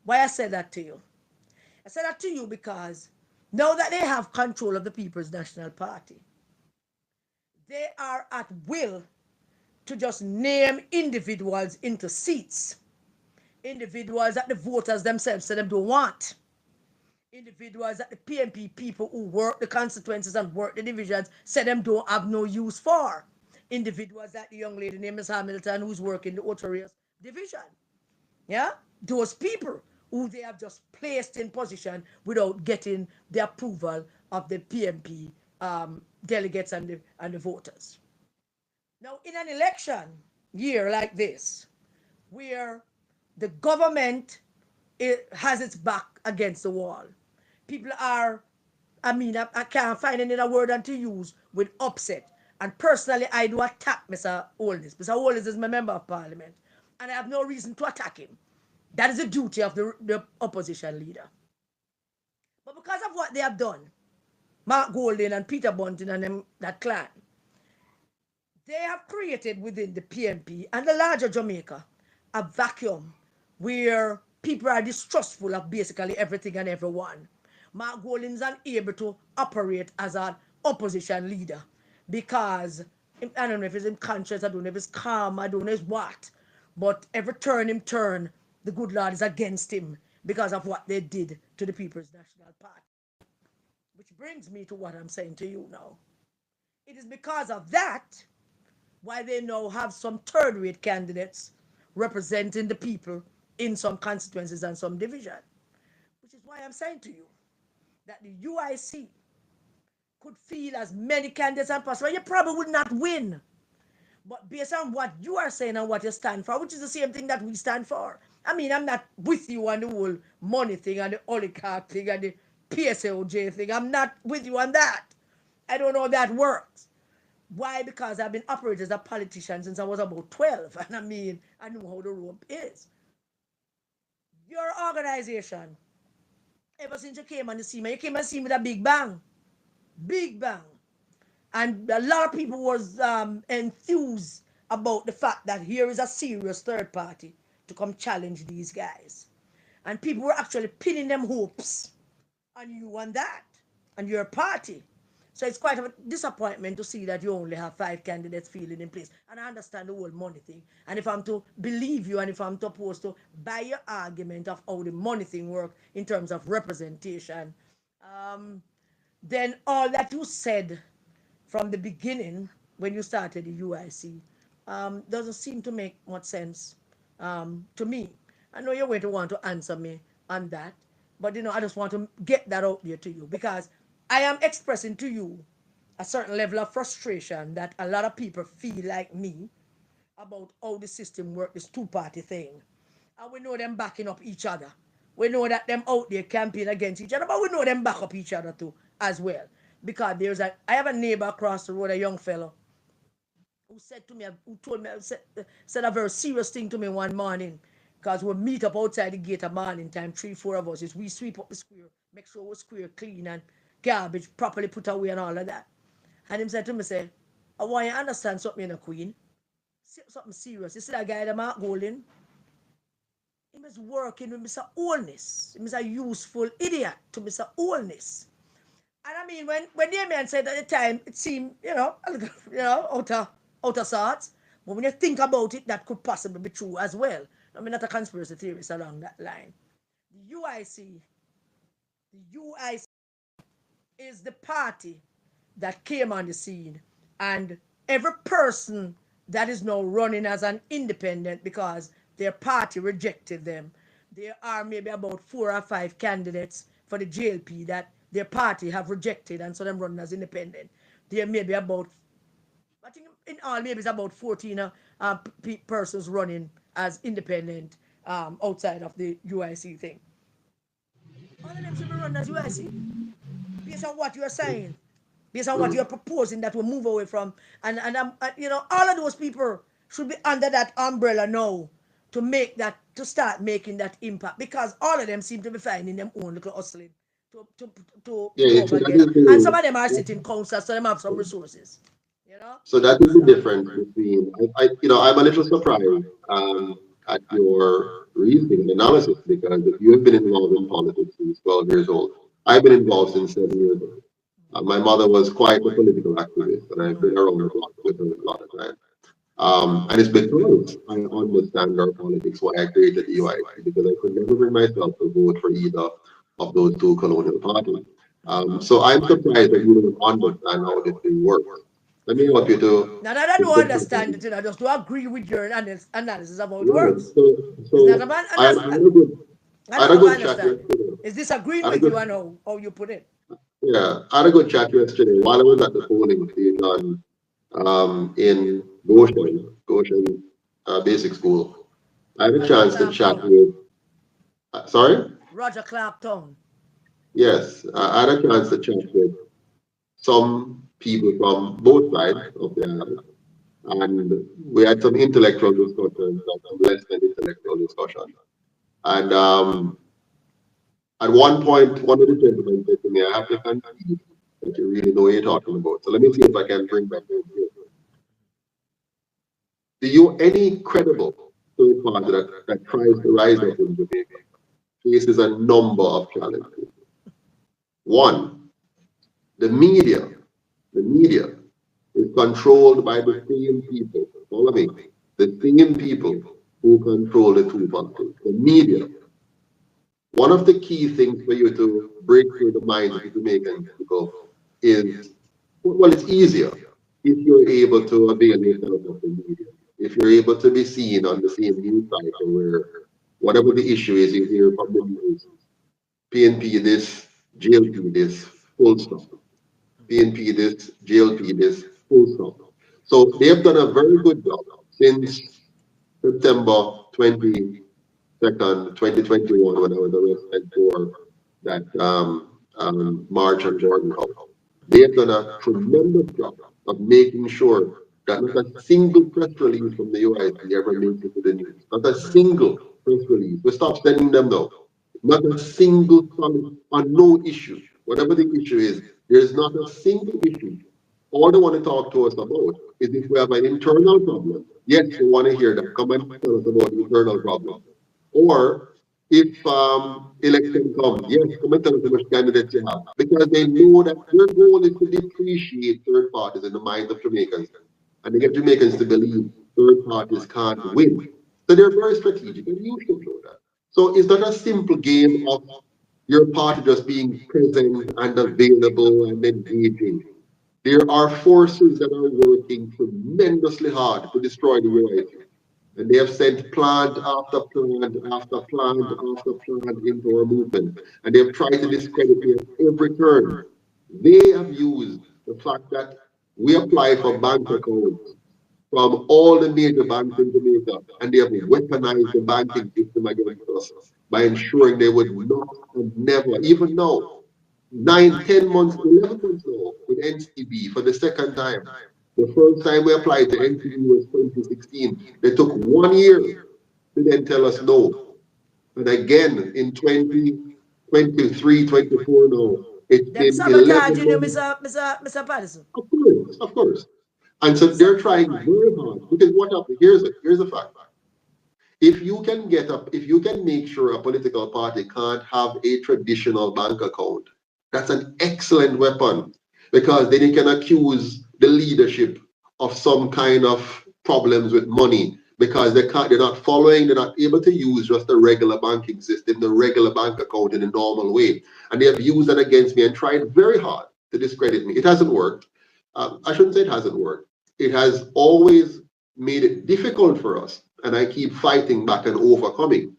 why I said that to you? I said that to you because now that they have control of the People's National Party, they are at will to just name individuals into seats. Individuals that the voters themselves say them don't want. Individuals that the PNP people who work the constituencies and work the divisions say them don't have no use for. Individuals that the young lady named Miss Hamilton who's working the Otorius division. Yeah? Those people who they have just placed in position without getting the approval of the PNP delegates and the voters. Now, in an election year like this, where the government has its back against the wall. People are, I can't find any other word than to use with upset. And personally, I do attack Mr. Holness. Mr. Holness is my member of parliament. And I have no reason to attack him. That is the duty of the opposition leader. But because of what they have done, Mark Golding and Peter Bunting and them, that clan, they have created within the PNP and the larger Jamaica a vacuum where people are distrustful of basically everything and everyone. Mark Golding is unable to operate as an opposition leader because, I don't know if it's in conscience, I don't know if it's calm, I don't know if it's what, but every turn him turn, the good Lord is against him because of what they did to the People's National Party. Which brings me to what I'm saying to you now. It is because of that why they now have some third-rate candidates representing the people in some constituencies and some division. Which is why I'm saying to you that the UIC could field as many candidates as possible. You probably would not win. But based on what you are saying and what you stand for, which is the same thing that we stand for. I'm not with you on the whole money thing and the oligarch thing and the PSOJ thing. I'm not with you on that. I don't know how that works. Why? Because I've been operating as a politician since I was about 12. And I know how the rope is. Your organization, ever since you came on the scene, you came and seen with a big bang. Big bang. And a lot of people was enthused about the fact that here is a serious third party to come challenge these guys. And people were actually pinning them hopes on you and that, and your party. So it's quite a disappointment to see that you only have 5 candidates fielding in place. And I understand the whole money thing. And if I'm to believe you and if I'm supposed to buy your argument of how the money thing works in terms of representation, then all that you said from the beginning when you started the UIC doesn't seem to make much sense to me. I know you're going to want to answer me on that, but I just want to get that out there to you because I am expressing to you a certain level of frustration that a lot of people feel like me about how the system works, this two-party thing. And we know them backing up each other. We know that them out there campaigning against each other, but we know them back up each other too as well. Because I have a neighbor across the road, a young fellow, who said to me, who told me, said a very serious thing to me one morning. Because we meet up outside the gate at morning time, 3-4 of us, is we sweep up the square, make sure we're square clean and garbage properly put away and all of that. And him said to me, I want you to understand something, Queen. Something serious. You see that guy, the Mark Golding? He was working with Mr. Holness. He was a useful idiot to Mr. Holness. And when the man said at the time, it seemed, out of sorts. But when you think about it, that could possibly be true as well. Not a conspiracy theorist along that line. The UIC is the party that came on the scene. And every person that is now running as an independent because their party rejected them. There are maybe about 4 or 5 candidates for the JLP that their party have rejected and so them running as independent. There may be about, I think in all maybe it's about 14 persons running as independent outside of the UIC thing. All of them should be running as UIC based on what you're saying, based on what you're proposing that will move away from. And all of those people should be under that umbrella now to start making that impact because all of them seem to be finding them own little hustling. To and some of them are sitting councils, so them have some resources. So that is the difference between I'm a little surprised at your reasoning and analysis because if you have been involved in politics since 12 years old, I've been involved since 7 years old. My mother was quite a political activist, and I've been around the block with her a lot of time. And it's because I understand our politics why I created the UIC, because I could never bring myself to vote for either of those 2 colonial parties. So I'm surprised that you don't understand how this thing works. Let me want you to. Now that I don't understand it, I just do agree with your analysis of how it works. I had a good chat yesterday. Is disagreeing with you and how you put it? Yeah, I had a good chat yesterday while I was at the polling station in Goshen Basic School. I had a Roger chance to Clark chat Town. with, sorry? Roger Clark Town. Yes, I had a chance to chat with some people from both sides of the aisle, and we had some intellectual discussions and some less than intellectual discussions. And at one point, one of the gentlemen said to me, I have to concede that you really know what you're talking about. So let me see if I can bring that home here. Do you, any credible third party that tries to rise up in Jamaica faces a number of challenges? One, the media. The media is controlled by the same people. Follow me. The same people who control the two parties. The media. One of the key things for you to break through the minds of the Jamaican people is, well, it's easier if you're able to avail yourself of the media. If you're able to be seen on the same news cycle where whatever the issue is, you hear from the news, PNP this, JLP this, full stop. PNP this, JLP this, full stop. So they have done a very good job since September 22nd, 2021, when I was arrested for that march on Gordon House. They have done a tremendous job of making sure that not a single press release from the UIC ever makes it to the news. Not a single press release. We stop sending them now. Not a single solid on no issue. Whatever the issue is, there's not a single issue. All they want to talk to us about is if we have an internal problem. Yes, we want to hear that. Come and tell us about the internal problem. Or if election comes, yes, come and tell us how much candidates you have. Because they know that their goal is to depreciate third parties in the minds of Jamaicans. And they get Jamaicans to believe third parties can't win. So they're very strategic, and you should know that. So it's not a simple game of your party just being present and available and engaging. There are forces that are working tremendously hard to destroy the UIC. And they have sent plant after plant after plant after plant into our movement. And they have tried to discredit me at every turn. They have used the fact that we apply for bank accounts from all the major banks in Jamaica, and they have weaponized the banking system against us by ensuring they would not and never, even now, 9, 10 months, 11 months now, with NCB for the second time. The first time we applied to NCB was 2016. They took 1 year to then tell us no. And again in 2023, 24 now, it's Them been 11 sabotaging you, months. Mr. Patterson. Of course, of course. And so they're trying very hard. Because what happened? Here's a fact. If you can if you can make sure a political party can't have a traditional bank account, that's an excellent weapon. Because then you can accuse the leadership of some kind of problems with money. Because they're not following, they're not able to use just the regular banking system, the regular bank account in a normal way. And they have used that against me and tried very hard to discredit me. It hasn't worked. I shouldn't say it hasn't worked. It has always made it difficult for us, and I keep fighting back and overcoming.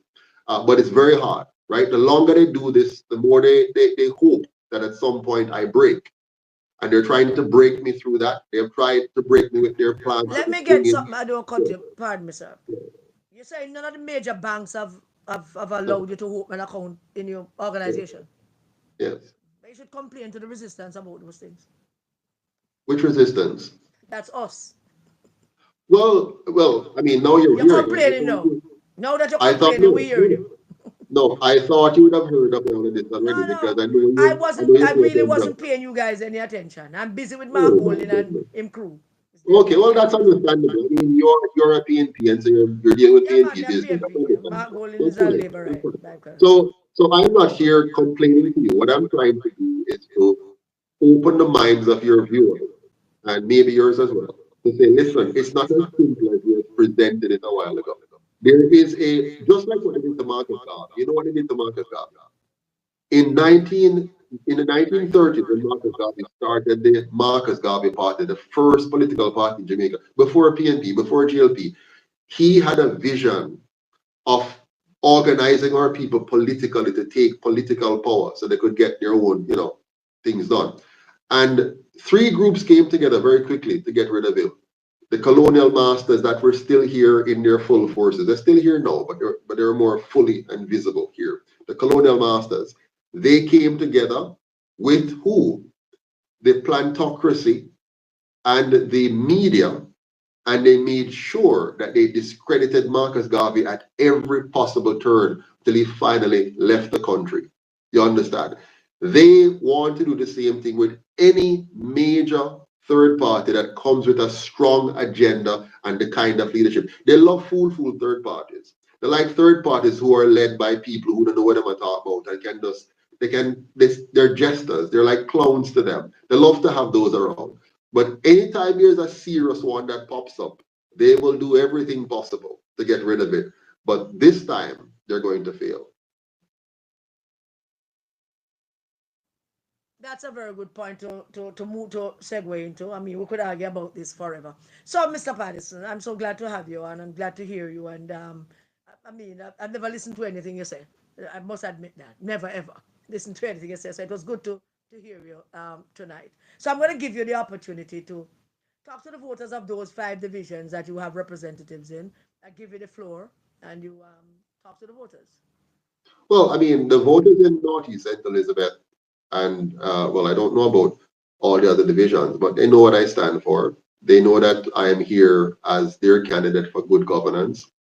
But it's very hard, right? The longer they do this, the more they hope that at some point I break. And they're trying to break me through that. They have tried to break me with their plans Let to me bring get in. something. I don't cut you. Pardon me, sir. You say none of the major banks have allowed you to open an account in your organization. Yes. But you should complain to the resistance about those things. Which resistance? That's us. Well. I mean, now you're You're hearing it. complaining now. Now that you're I thought complaining, we're no, hearing you. no. I thought you would have heard of all of this already No, because no. I know you. I know you I pay really attention. wasn't paying you guys any attention. I'm busy with Mark Oh my Golding and goodness. him crew. It's them Okay, them well pay that's attention. understandable. I mean, you're a PNP, and so you're dealing with Yeah, man, PNP me a business. That's PNP. Mark understandable. Golding That's is a fine. labor That's right. fine. Banker. So I'm not here complaining to you. What I'm trying to do is to open the minds of your viewers and maybe yours as well to say, listen, it's not as simple as you have presented it a while ago. There is just like what they did to Marcus Garvey. You know what they did to Marcus Garvey? In 19 in the 1930s, when Marcus Garvey started the Marcus Garvey Party, the first political party in Jamaica, before PNP, before GLP, he had a vision of organizing our people politically to take political power so they could get their own, things done. And three groups came together very quickly to get rid of him. the colonial masters that were still here in their full forces. They're still here now, but they're more fully and visible here. The colonial masters, they came together with who? The plantocracy and the media, and they made sure that they discredited Marcus Garvey at every possible turn till he finally left the country. You understand? They want to do the same thing with any major third party that comes with a strong agenda and the kind of leadership. They love fool third parties. They like third parties who are led by people who don't know what they're talking about and can just they're jesters. They're like clowns to them. They love to have those around. But anytime there's a serious one that pops up, they will do everything possible to get rid of it. But this time, they're going to fail. That's a very good point to move to segue into. I mean, we could argue about this forever. So, Mr. Patterson, I'm so glad to have you, and I'm glad to hear you. And I mean, I've never listened to anything you say. I must admit that. Never ever listened to anything you say. So it was good to hear you tonight. So I'm going to give you the opportunity to talk to the voters of those 5 divisions that you have representatives in. I give you the floor, and you talk to the voters. Well, I mean, the voters in Northeast St. Elizabeth, and well, I don't know about all the other divisions, but they know what I stand for. They know that I am here as their candidate for good governance.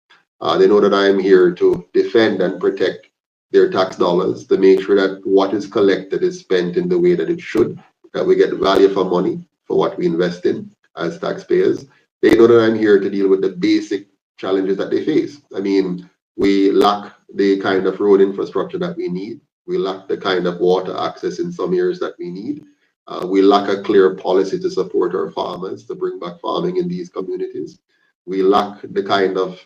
They know that I am here to defend and protect their tax dollars, to make sure that what is collected is spent in the way that it should, that we get value for money for what we invest in as taxpayers. They know that I'm here to deal with the basic challenges that they face. I mean, we lack the kind of road infrastructure that we need. We lack the kind of water access in some areas that we need. We lack a clear policy to support our farmers, to bring back farming in these communities. We lack the kind of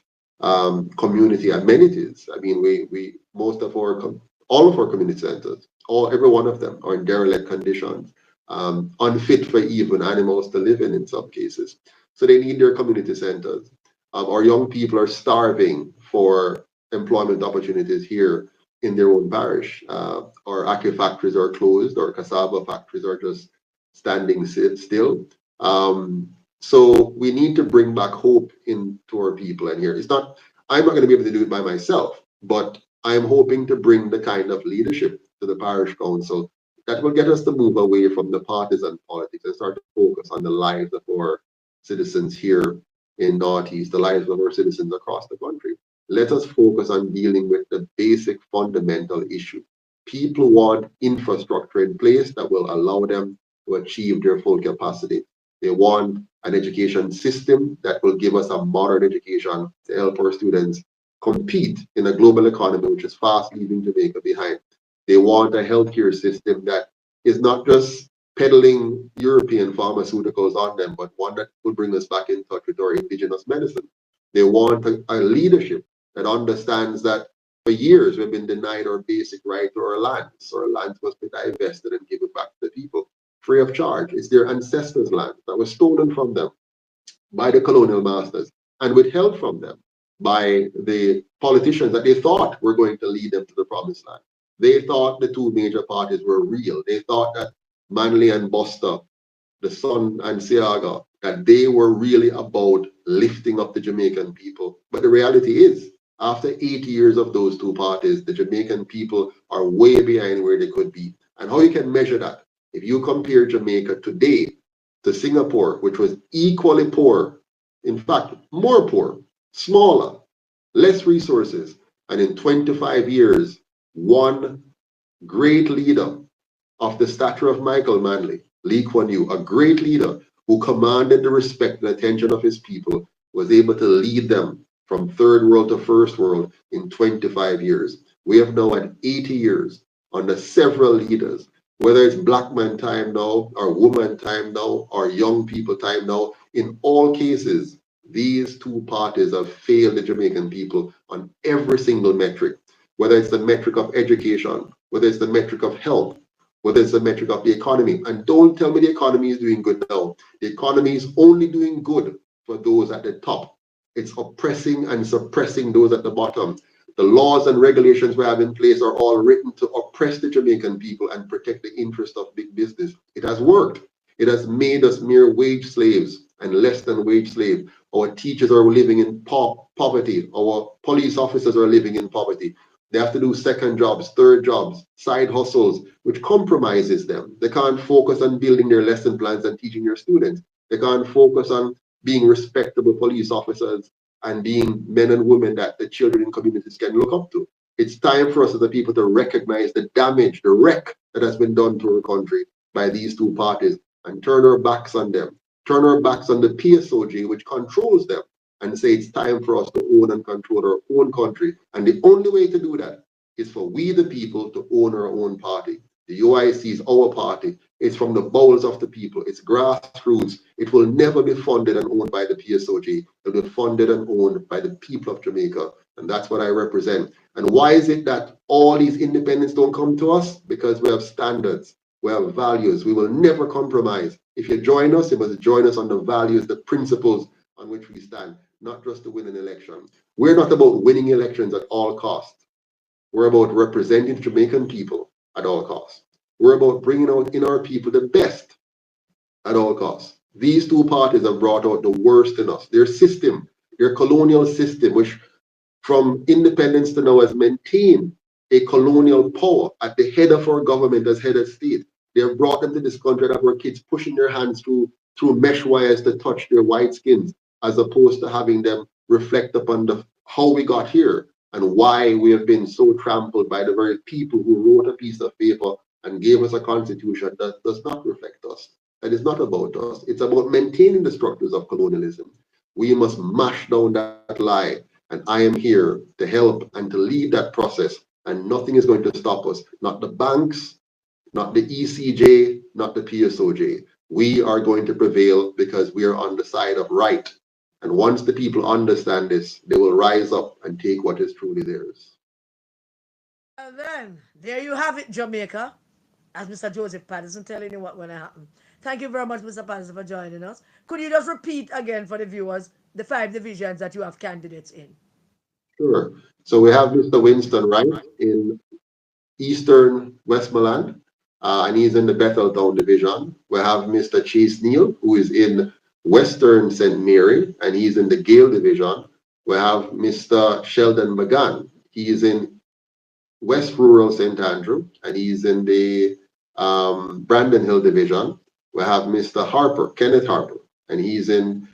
community amenities. I mean, we most of our all of our community centers, every one of them are in derelict conditions, unfit for even animals to live in some cases. So they need their community centers. Our young people are starving for employment opportunities here in their own parish. Our ackee factories are closed, our cassava factories are just standing still. So we need to bring back hope into our people. And here, I'm not going to be able to do it by myself, but I'm hoping to bring the kind of leadership to the parish council that will get us to move away from the partisan politics and start to focus on the lives of our citizens here in Northeast, the lives of our citizens across the country. Let us focus on dealing with the basic fundamental issue. People want infrastructure in place that will allow them to achieve their full capacity. They want an education system that will give us a modern education to help our students compete in a global economy which is fast leaving Jamaica behind. They want a healthcare system that is not just peddling European pharmaceuticals on them, but one that will bring us back in touch with our indigenous medicine. They want a leadership that understands that for years we've been denied our basic right to our lands. So our lands must be divested and given back to the people free of charge. It's their ancestors' land that was stolen from them by the colonial masters and withheld from them by the politicians that they thought were going to lead them to the promised land. They thought the 2 major parties were real. They thought that Manley and Buster, the Son and Siaga, that they were really about lifting up the Jamaican people. But the reality is, after 80 years of those 2 parties, the Jamaican people are way behind where they could be. And how you can measure that? If you compare Jamaica today to Singapore, which was equally poor, in fact, more poor, smaller, less resources, and in 25 years, one great leader of the stature of Michael Manley, Lee Kuan Yew, a great leader who commanded the respect and attention of his people, was able to lead them from third world to first world in 25 years. We have now had 80 years under several leaders, whether it's black man time now, or woman time now, or young people time now. In all cases, these 2 parties have failed the Jamaican people on every single metric, whether it's the metric of education, whether it's the metric of health, whether it's the metric of the economy. And don't tell me the economy is doing good now. The economy is only doing good for those at the top. It's oppressing and suppressing those at the bottom. The laws and regulations we have in place are all written to oppress the Jamaican people and protect the interest of big business. It has worked. It has made us mere wage slaves and less than wage slave. Our teachers are living in poverty. Our police officers are living in poverty. They have to do second jobs, third jobs, side hustles, which compromises them. They can't focus on building their lesson plans and teaching their students. They can't focus on being respectable police officers and being men and women that the children in communities can look up to. It's time for us as a people to recognize the damage, the wreck that has been done to our country by these two parties and turn our backs on them. Turn our backs on the PSOG, which controls them, and say it's time for us to own and control our own country. And the only way to do that is for we, the people, to own our own party. The UIC is our party. It's from the bowels of the people. It's grassroots. It will never be funded and owned by the PSOG. It will be funded and owned by the people of Jamaica. And that's what I represent. And why is it that all these independents don't come to us? Because we have standards. We have values. We will never compromise. If you join us, you must join us on the values, the principles on which we stand, not just to win an election. We're not about winning elections at all costs. We're about representing Jamaican people at all costs. We're about bringing out in our people the best at all costs. These two parties have brought out the worst in us. Their system, their colonial system, which from independence to now has maintained a colonial power at the head of our government as head of state. They have brought them to this country that our kids pushing their hands through mesh wires to touch their white skins, as opposed to having them reflect upon how we got here and why we have been so trampled by the very people who wrote a piece of paper and gave us a constitution that does not reflect us. That is not about us. It's about maintaining the structures of colonialism. We must mash down that lie. And I am here to help and to lead that process. And nothing is going to stop us. Not the banks, not the ECJ, not the PSOJ. We are going to prevail because we are on the side of right. And once the people understand this, they will rise up and take what is truly theirs. And then, there you have it, Jamaica. As Mr. Joseph Patterson telling you what will happen. Thank you very much, Mr. Patterson, for joining us. Could you just repeat again for the viewers the 5 divisions that you have candidates in? Sure. So we have Mr. Winston Wright in Eastern Westmoreland, and he's in the Betheltown division. We have Mr. Chase Neal, who is in Western St. Mary, and he's in the Gale division. We have Mr. Sheldon McGann. He is in West Rural St. Andrew, and he's in the Brandon Hill division. We have Mr. Harper, Kenneth Harper, and he's in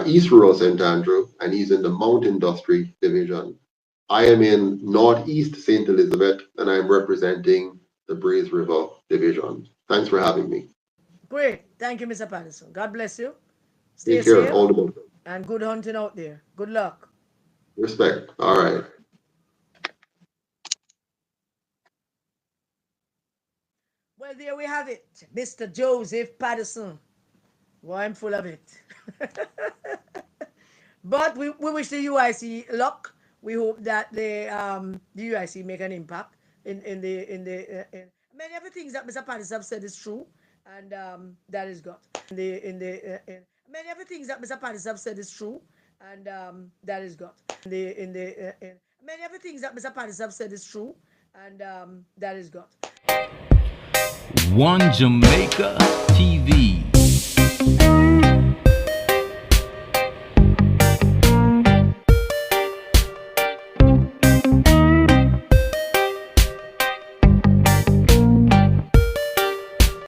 East Rural St. Andrew, and he's in the Mount Industry division. I am in Northeast St. Elizabeth, and I'm representing the Braze River division. Thanks for having me. Great. Thank you, Mr. Patterson. God bless you. Stay Stay care. safe All the best. and good hunting out there. Good luck. Respect. All right. Well, there we have it. Mr. Joseph Patterson. Well, I'm full of it. But we wish the UIC luck. We hope that the UIC make an impact in many of the things that Mr. Patterson have said is true, and that is good. Many of the things that Mr. Patterson have said is true, and that is good. Many of the things that Mr. Patterson have said is true, and that is good. One Jamaica TV.